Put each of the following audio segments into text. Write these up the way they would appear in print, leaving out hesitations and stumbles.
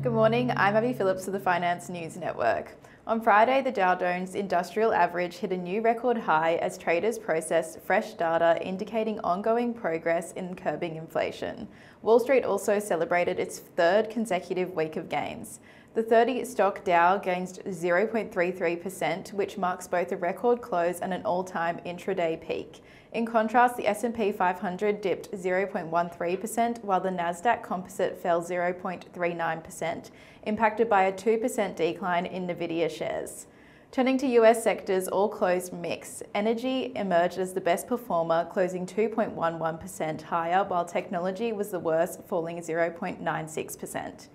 Good morning, I'm Abby Phillips of the Finance News Network. On Friday, the Dow Jones Industrial Average hit a new record high as traders processed fresh data indicating ongoing progress in curbing inflation. Wall Street also celebrated its third consecutive week of gains. The 30-stock Dow gained 0.33%, which marks both a record close and an all-time intraday peak. In contrast, the S&P 500 dipped 0.13%, while the Nasdaq Composite fell 0.39%, impacted by a 2% decline in Nvidia shares. Turning to US sectors, all closed mixed. Energy emerged as the best performer, closing 2.11% higher, while technology was the worst, falling 0.96%.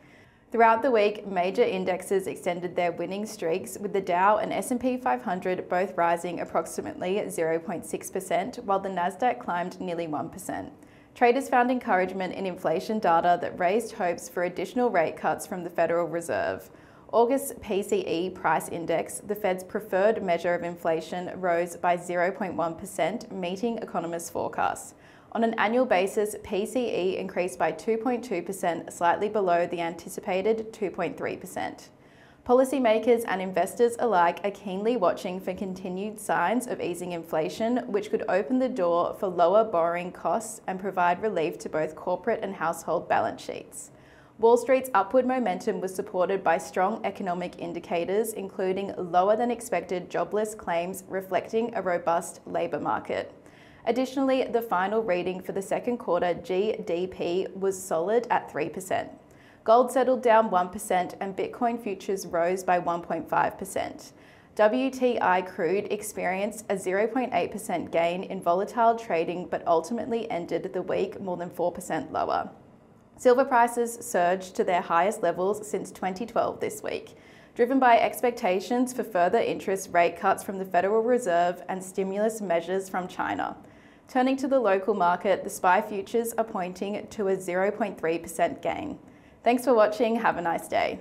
Throughout the week, major indexes extended their winning streaks, with the Dow and S&P 500 both rising approximately 0.6%, while the Nasdaq climbed nearly 1%. Traders found encouragement in inflation data that raised hopes for additional rate cuts from the Federal Reserve. August's PCE price index, the Fed's preferred measure of inflation, rose by 0.1%, meeting economists' forecasts. On an annual basis, PCE increased by 2.2%, slightly below the anticipated 2.3%. Policymakers and investors alike are keenly watching for continued signs of easing inflation, which could open the door for lower borrowing costs and provide relief to both corporate and household balance sheets. Wall Street's upward momentum was supported by strong economic indicators, including lower than expected jobless claims reflecting a robust labour market. Additionally, the final reading for the second quarter GDP was solid at 3%. Gold settled down 1% and Bitcoin futures rose by 1.5%. WTI crude experienced a 0.8% gain in volatile trading but ultimately ended the week more than 4% lower. Silver prices surged to their highest levels since 2012 this week, driven by expectations for further interest rate cuts from the Federal Reserve and stimulus measures from China. Turning to the local market, the SPI futures are pointing to a 0.3% gain. Thanks for watching. Have a nice day.